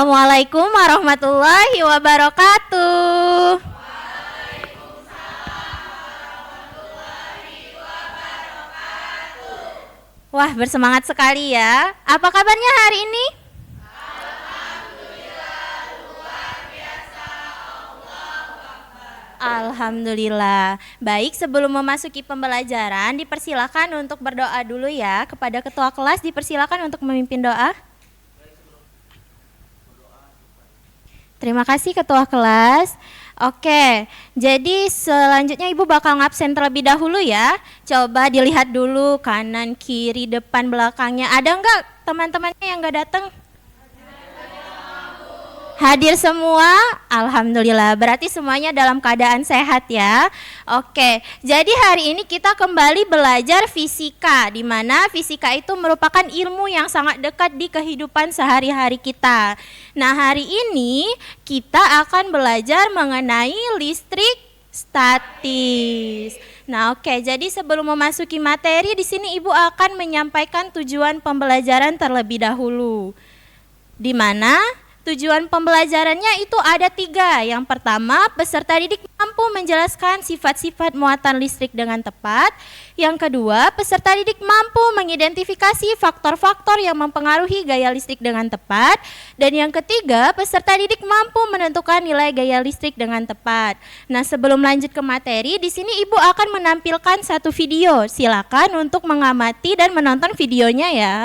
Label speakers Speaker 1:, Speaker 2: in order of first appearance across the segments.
Speaker 1: Assalamualaikum warahmatullahi wabarakatuh. Wah, bersemangat sekali ya. Apa kabarnya hari ini? Alhamdulillah. Baik, sebelum memasuki pembelajaran, dipersilakan untuk berdoa dulu ya. Kepada ketua kelas, dipersilakan untuk memimpin doa. Terima kasih ketua kelas. Oke, jadi selanjutnya Ibu bakal ngabsen terlebih dahulu ya. Coba dilihat dulu kanan, kiri, depan, belakangnya. Ada enggak teman-temannya yang enggak datang? Hadir semua? Alhamdulillah, berarti semuanya dalam keadaan sehat ya. Oke, jadi hari ini kita kembali belajar fisika, di mana fisika itu merupakan ilmu yang sangat dekat di kehidupan sehari-hari kita. Nah, hari ini kita akan belajar mengenai listrik statis. Nah, oke, jadi sebelum memasuki materi, di sini Ibu akan menyampaikan tujuan pembelajaran terlebih dahulu. Di mana tujuan pembelajarannya itu ada 3. Yang pertama, peserta didik mampu menjelaskan sifat-sifat muatan listrik dengan tepat. Yang kedua, peserta didik mampu mengidentifikasi faktor-faktor yang mempengaruhi gaya listrik dengan tepat. Dan yang ketiga, peserta didik mampu menentukan nilai gaya listrik dengan tepat. Nah, sebelum lanjut ke materi, di sini Ibu akan menampilkan satu video. Silakan untuk mengamati dan menonton videonya ya.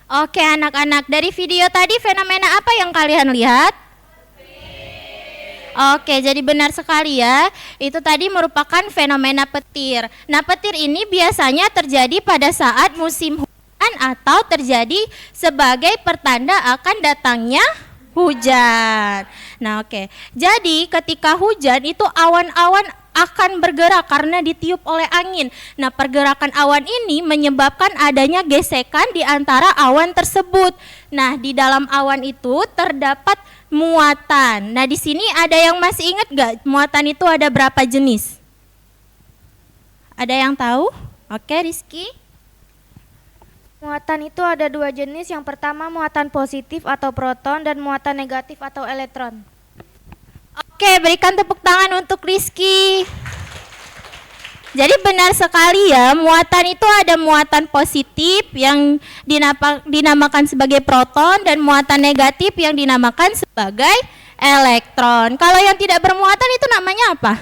Speaker 1: Oke anak-anak, dari video tadi fenomena apa yang kalian lihat? Oke, jadi benar sekali ya. Itu tadi merupakan fenomena petir. Nah, petir ini biasanya terjadi pada saat musim hujan atau terjadi sebagai pertanda akan datangnya hujan. Nah, oke. Jadi ketika hujan itu awan-awan akan bergerak karena ditiup oleh angin. Nah, pergerakan awan ini menyebabkan adanya gesekan di antara awan tersebut. Nah, di dalam awan itu terdapat muatan. Nah, di sini ada yang masih ingat gak muatan itu ada berapa jenis? Ada yang tahu? Oke, Rizky.
Speaker 2: Muatan itu ada 2 jenis. Yang pertama muatan positif atau proton dan muatan negatif atau elektron.
Speaker 1: Oke, berikan tepuk tangan untuk Rizky. Jadi benar sekali ya, muatan itu ada muatan positif yang dinamakan sebagai proton dan muatan negatif yang dinamakan sebagai elektron. Kalau yang tidak bermuatan itu namanya apa?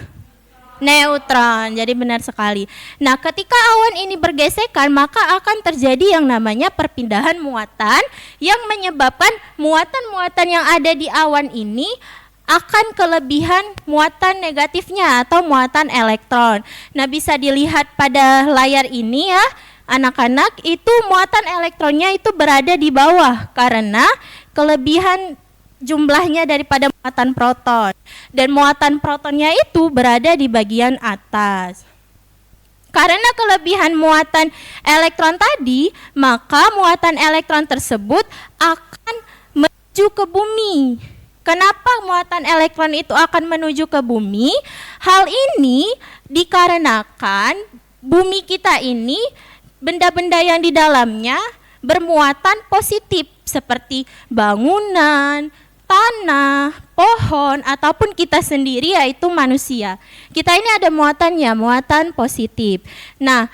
Speaker 1: Neutron. Jadi benar sekali. Nah, ketika awan ini bergesekan, maka akan terjadi yang namanya perpindahan muatan yang menyebabkan muatan-muatan yang ada di awan ini akan kelebihan muatan negatifnya atau muatan elektron. Nah, bisa dilihat pada layar ini ya, anak-anak, itu muatan elektronnya itu berada di bawah karena kelebihan jumlahnya daripada muatan proton. Dan muatan protonnya itu berada di bagian atas. Karena kelebihan muatan elektron tadi, maka muatan elektron tersebut akan menuju ke bumi. Kenapa muatan elektron itu akan menuju ke bumi? Hal ini dikarenakan bumi kita ini benda-benda yang di dalamnya bermuatan positif seperti bangunan, tanah, pohon, ataupun kita sendiri yaitu manusia. Kita ini ada muatannya, muatan positif. Nah,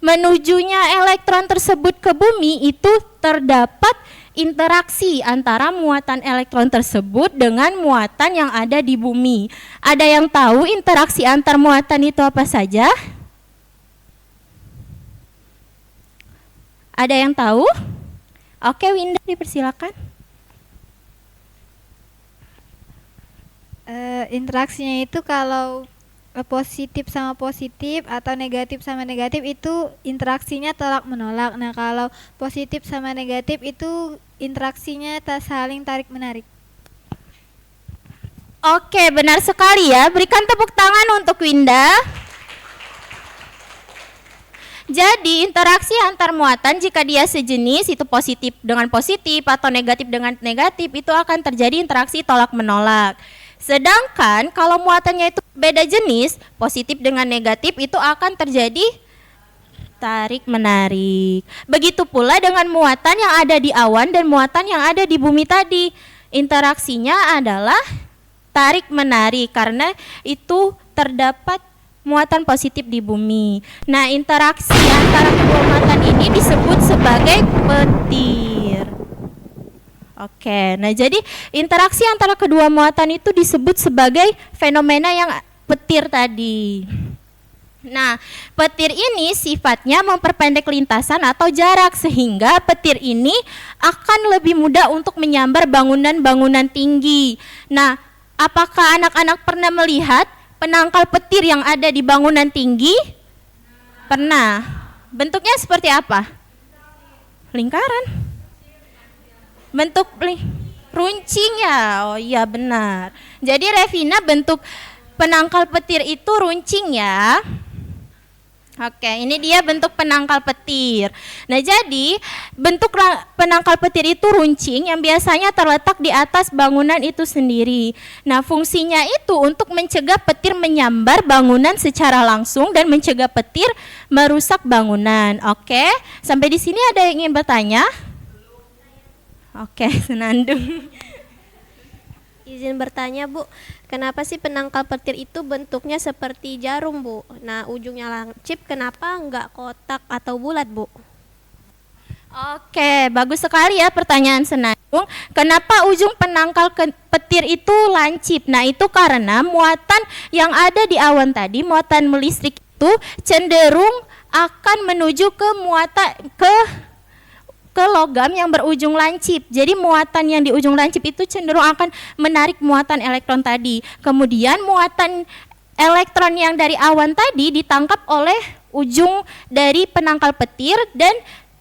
Speaker 1: menujunya elektron tersebut ke bumi itu terdapat interaksi antara muatan elektron tersebut dengan muatan yang ada di bumi. Ada yang tahu interaksi antar muatan itu apa saja? Ada yang tahu? Oke, Winda, dipersilakan.
Speaker 2: Interaksinya itu kalau positif sama positif atau negatif sama negatif itu interaksinya tolak menolak. Nah, kalau positif sama negatif itu interaksinya saling tarik menarik.
Speaker 1: Oke, benar sekali ya. Berikan tepuk tangan untuk Winda. Jadi interaksi antar muatan jika dia sejenis itu positif dengan positif atau negatif dengan negatif itu akan terjadi interaksi tolak menolak. Sedangkan kalau muatannya itu beda jenis, positif dengan negatif itu akan terjadi tarik menarik. Begitu pula dengan muatan yang ada di awan dan muatan yang ada di bumi tadi. Interaksinya adalah tarik menarik karena itu terdapat muatan positif di bumi. Nah, interaksi antara kedua muatan ini disebut sebagai petir. Oke, nah jadi interaksi antara kedua muatan itu disebut sebagai fenomena yang petir tadi. Nah, petir ini sifatnya memperpendek lintasan atau jarak sehingga petir ini akan lebih mudah untuk menyambar bangunan-bangunan tinggi. Nah, apakah anak-anak pernah melihat penangkal petir yang ada di bangunan tinggi? Pernah. Bentuknya seperti apa? Lingkaran. Bentuk runcing ya? Oh iya benar. Jadi Revina, bentuk penangkal petir itu runcing ya. Oke, ini dia bentuk penangkal petir. Nah, jadi bentuk penangkal petir itu runcing yang biasanya terletak di atas bangunan itu sendiri. Nah, fungsinya itu untuk mencegah petir menyambar bangunan secara langsung dan mencegah petir merusak bangunan. Oke, sampai di sini ada yang ingin bertanya? Oke, senandung.
Speaker 3: Izin bertanya, Bu, kenapa sih penangkal petir itu bentuknya seperti jarum, Bu? Nah, ujungnya lancip, kenapa enggak kotak atau bulat, Bu?
Speaker 1: Oke, bagus sekali ya pertanyaan senandung. Kenapa ujung penangkal petir itu lancip? Nah, itu karena muatan yang ada di awan tadi, muatan listrik itu cenderung akan menuju ke logam yang berujung lancip. Jadi muatan yang di ujung lancip itu cenderung akan menarik muatan elektron tadi. Kemudian muatan elektron yang dari awan tadi ditangkap oleh ujung dari penangkal petir dan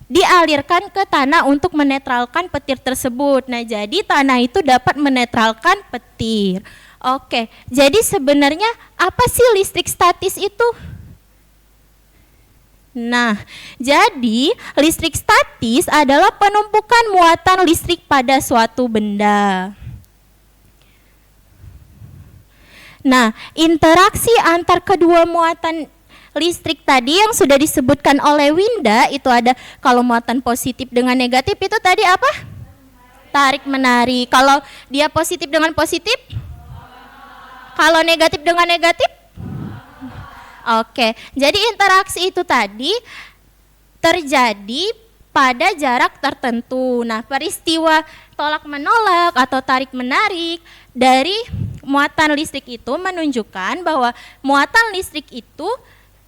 Speaker 1: dialirkan ke tanah untuk menetralkan petir tersebut. Nah, jadi tanah itu dapat menetralkan petir. Oke, jadi sebenarnya apa sih listrik statis itu? Nah, jadi listrik statis adalah penumpukan muatan listrik pada suatu benda. Nah, interaksi antar kedua muatan listrik tadi yang sudah disebutkan oleh Winda itu ada kalau muatan positif dengan negatif itu tadi apa? Tarik menarik. Kalau dia positif dengan positif? Kalau negatif dengan negatif? Oke, jadi interaksi itu tadi terjadi pada jarak tertentu. Nah, peristiwa tolak menolak atau tarik menarik dari muatan listrik itu menunjukkan bahwa muatan listrik itu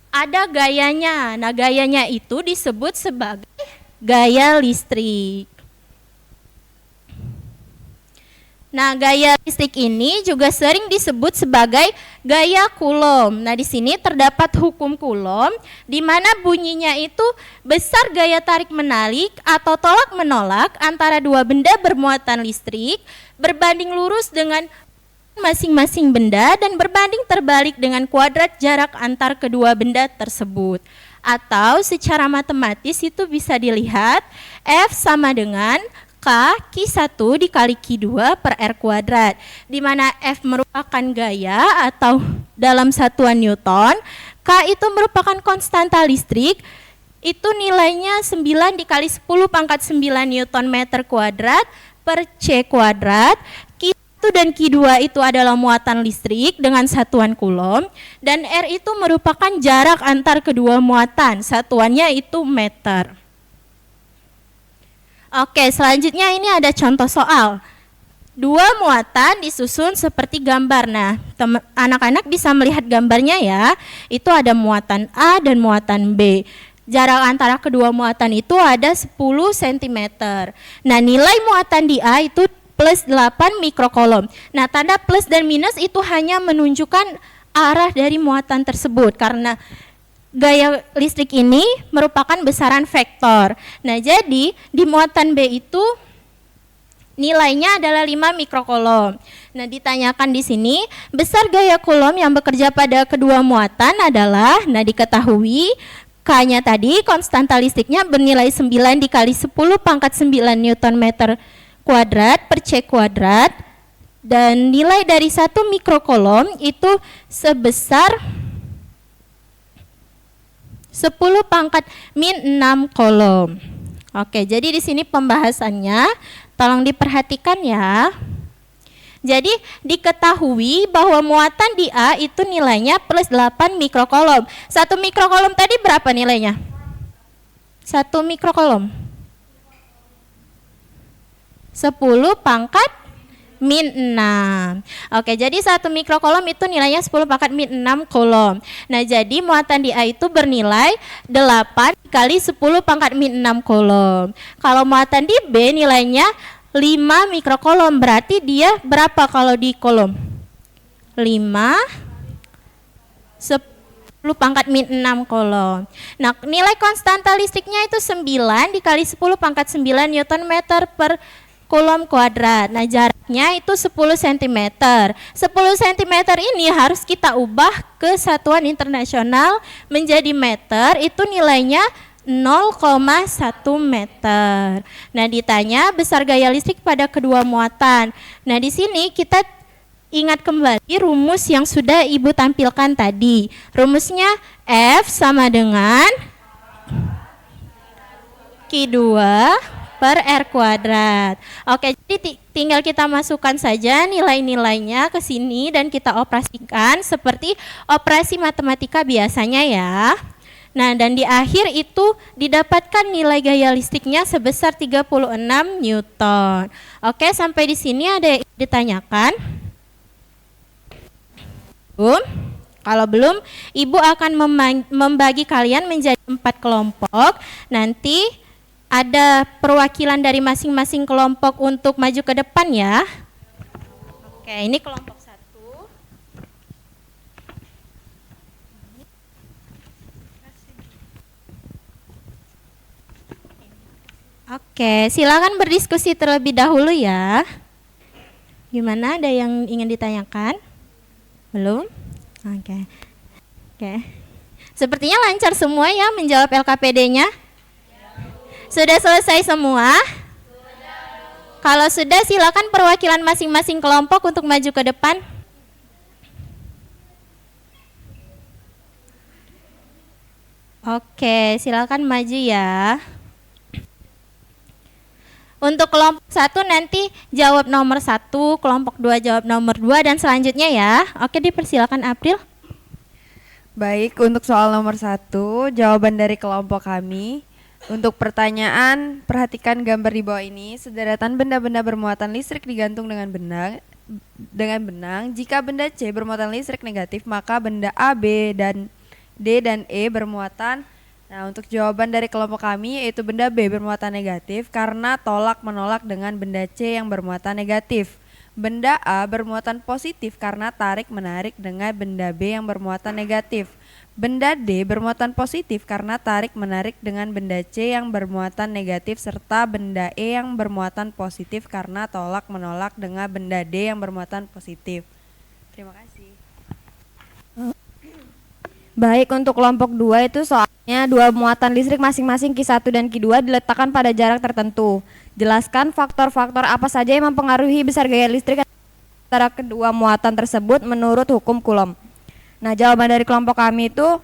Speaker 1: ada gayanya. Nah, gayanya itu disebut sebagai gaya listrik. Nah, gaya listrik ini juga sering disebut sebagai gaya Coulomb. Nah, di sini terdapat hukum Coulomb di mana bunyinya itu besar gaya tarik menarik atau tolak menolak antara dua benda bermuatan listrik berbanding lurus dengan masing-masing benda dan berbanding terbalik dengan kuadrat jarak antar kedua benda tersebut. Atau secara matematis itu bisa dilihat F sama dengan Q1 dikali Q2 per R kuadrat, di mana F merupakan gaya atau dalam satuan Newton, K itu merupakan konstanta listrik, itu nilainya 9 dikali 10 pangkat 9 Newton meter kuadrat per C kuadrat. Q1 dan Q2 itu adalah muatan listrik dengan satuan Coulomb, dan R itu merupakan jarak antar kedua muatan, satuannya itu meter. Oke, selanjutnya ini ada contoh soal. Dua muatan disusun seperti gambar. Nah, anak-anak bisa melihat gambarnya ya. Itu ada muatan A dan muatan B. Jarak antara kedua muatan itu ada 10 cm. Nah, nilai muatan di A itu plus 8 mikrokolom. Nah, tanda plus dan minus itu hanya menunjukkan arah dari muatan tersebut karena gaya listrik ini merupakan besaran vektor. Nah, jadi di muatan B itu nilainya adalah 5 mikrokolom. Nah, ditanyakan di sini, besar gaya Coulomb yang bekerja pada kedua muatan adalah, nah diketahui K K-nya tadi, konstanta listriknya bernilai 9 dikali 10 pangkat 9 Newton meter kuadrat per C kuadrat. Dan nilai dari 1 mikrokolom itu sebesar 10 pangkat min 6 kolom. Oke, jadi di sini pembahasannya, tolong diperhatikan ya. Jadi diketahui bahwa muatan di A itu nilainya plus 8 mikrokolom. 1 mikrokolom tadi berapa nilainya? 1 mikrokolom 10 pangkat min 6. Oke, jadi 1 mikrokolom itu nilainya 10 pangkat min 6 kolom. Nah, jadi muatan di A itu bernilai 8 kali 10 pangkat min 6 kolom. Kalau muatan di B nilainya 5 mikrokolom, berarti dia berapa kalau di kolom? 5 10 pangkat min 6 kolom. Nah, nilai konstanta listriknya itu 9 dikali 10 pangkat 9 Newton meter per kolom kuadrat. Nah, jaraknya itu 10 cm. 10 cm ini harus kita ubah ke satuan internasional menjadi meter, itu nilainya 0,1 meter. Nah, ditanya besar gaya listrik pada kedua muatan. Nah, di sini kita ingat kembali rumus yang sudah Ibu tampilkan tadi. Rumusnya F sama dengan Q2 per R kuadrat. Oke, jadi tinggal kita masukkan saja nilai-nilainya ke sini dan kita operasikan seperti operasi matematika biasanya ya. Nah, dan di akhir itu didapatkan nilai gaya listriknya sebesar 36 Newton. Oke, sampai di sini ada yang ditanyakan? Kalau belum, Ibu akan membagi kalian menjadi 4 kelompok. Nanti ada perwakilan dari masing-masing kelompok untuk maju ke depan ya. Oke, ini kelompok 1. Oke, silakan berdiskusi terlebih dahulu ya. Gimana, ada yang ingin ditanyakan? Belum? Oke. Sepertinya lancar semua ya menjawab LKPD-nya. Sudah selesai semua? Kalau sudah, silakan perwakilan masing-masing kelompok untuk maju ke depan. Oke, silakan maju ya. Untuk kelompok 1 nanti jawab nomor 1, kelompok 2 jawab nomor 2 dan selanjutnya ya. Oke, dipersilakan April.
Speaker 4: Baik, untuk soal nomor 1, jawaban dari kelompok kami. Untuk pertanyaan, perhatikan gambar di bawah ini. Sederetan benda-benda bermuatan listrik digantung dengan benang. Jika benda C bermuatan listrik negatif, maka benda A, B, dan D dan E bermuatan. Nah, untuk jawaban dari kelompok kami yaitu benda B bermuatan negatif karena tolak menolak dengan benda C yang bermuatan negatif. Benda A bermuatan positif karena tarik menarik dengan benda B yang bermuatan negatif. Benda D bermuatan positif karena tarik menarik dengan benda C yang bermuatan negatif serta benda E yang bermuatan positif karena tolak menolak dengan benda D yang bermuatan positif. Terima kasih.
Speaker 5: Baik, untuk kelompok 2 itu soalnya dua muatan listrik masing-masing Q1 dan Q2 diletakkan pada jarak tertentu. Jelaskan faktor-faktor apa saja yang mempengaruhi besar gaya listrik antara kedua muatan tersebut menurut hukum Coulomb. Nah, jawaban dari kelompok kami itu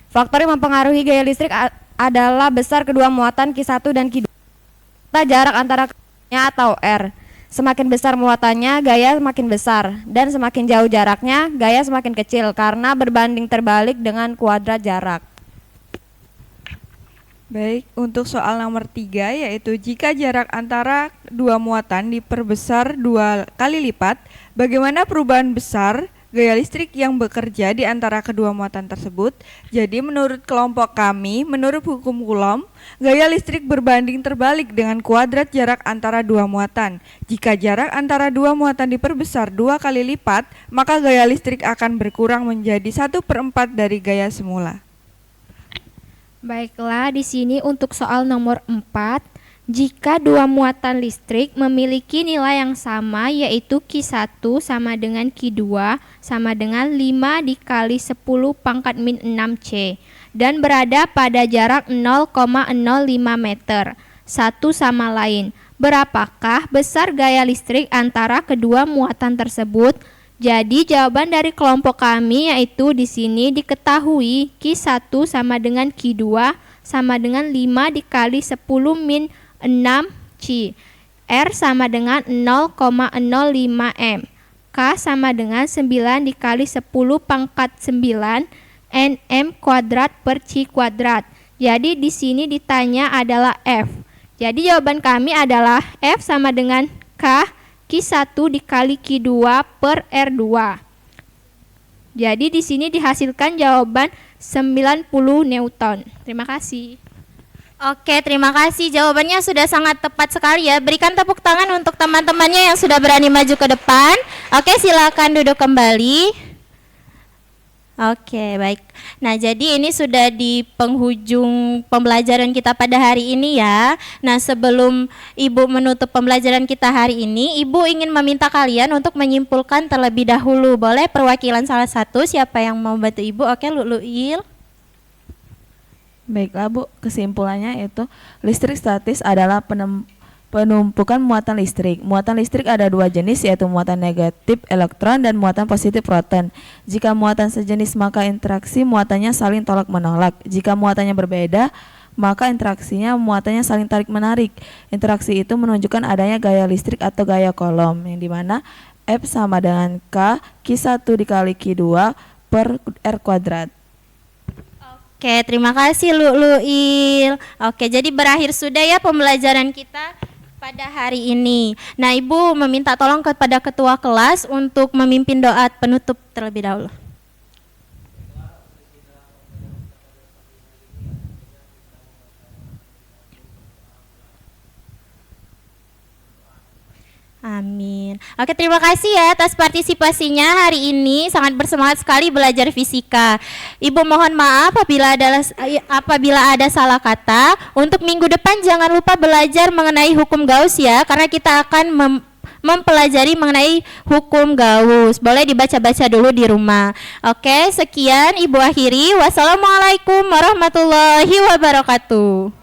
Speaker 5: faktor yang mempengaruhi gaya listrik adalah besar kedua muatan Q1 dan Q2 serta jarak antara keduanya atau R. Semakin besar muatannya, gaya semakin besar, dan semakin jauh jaraknya, gaya semakin kecil karena berbanding terbalik dengan kuadrat jarak.
Speaker 6: Baik, untuk soal nomor 3 yaitu jika jarak antara dua muatan diperbesar 2 kali lipat, bagaimana perubahan besar gaya listrik yang bekerja di antara kedua muatan tersebut? Jadi menurut kelompok kami, menurut hukum Coulomb, gaya listrik berbanding terbalik dengan kuadrat jarak antara dua muatan. Jika jarak antara dua muatan diperbesar 2 kali lipat, maka gaya listrik akan berkurang menjadi 1/4 dari gaya semula.
Speaker 7: Baiklah, di sini untuk soal nomor 4,
Speaker 1: Jika dua muatan listrik memiliki nilai yang sama, yaitu Q1 sama dengan Q2 sama dengan 5 dikali 10 pangkat min 6C dan berada pada jarak 0,05 meter satu sama lain, berapakah besar gaya listrik antara kedua muatan tersebut? Jadi jawaban dari kelompok kami yaitu di sini diketahui Q1 sama dengan Q2 sama dengan 5 dikali 10 min 6C. R sama dengan 0,05 M. K sama dengan 9 dikali 10 pangkat 9 Nm kuadrat per C kuadrat. Jadi di sini ditanya adalah F. Jadi jawaban kami adalah F sama dengan K Q1 dikali Q2 per R2. Jadi di sini dihasilkan jawaban 90 Newton. Terima kasih. Oke, terima kasih. Jawabannya sudah sangat tepat sekali ya. Berikan tepuk tangan untuk teman-temannya yang sudah berani maju ke depan. Oke, silakan duduk kembali. Oke, baik. Nah, jadi ini sudah di penghujung pembelajaran kita pada hari ini ya. Nah, sebelum Ibu menutup pembelajaran kita hari ini, Ibu ingin meminta kalian untuk menyimpulkan terlebih dahulu. Boleh perwakilan salah satu, siapa yang mau bantu Ibu? Oke, Luluil.
Speaker 7: Baiklah Bu, kesimpulannya itu listrik statis adalah penumpukan muatan listrik. Muatan listrik ada dua jenis, yaitu muatan negatif elektron dan muatan positif proton. Jika muatan sejenis maka interaksi muatannya saling tolak menolak. Jika muatannya berbeda maka interaksinya muatannya saling tarik menarik. Interaksi itu menunjukkan adanya gaya listrik atau gaya Coulomb, yang dimana F sama dengan K Q1 dikali Q2 per R kuadrat.
Speaker 1: Oke, terima kasih Luluil. Oke, jadi berakhir sudah ya pembelajaran kita pada hari ini. Nah, Ibu meminta tolong kepada ketua kelas untuk memimpin doa penutup terlebih dahulu. Amin. Oke, terima kasih ya atas partisipasinya hari ini. Sangat bersemangat sekali belajar fisika. Ibu mohon maaf apabila ada salah kata. Untuk minggu depan jangan lupa belajar mengenai hukum Gauss ya, karena kita akan mempelajari mengenai hukum Gauss. Boleh dibaca-baca dulu di rumah. Oke, sekian Ibu akhiri. Wassalamualaikum warahmatullahi wabarakatuh.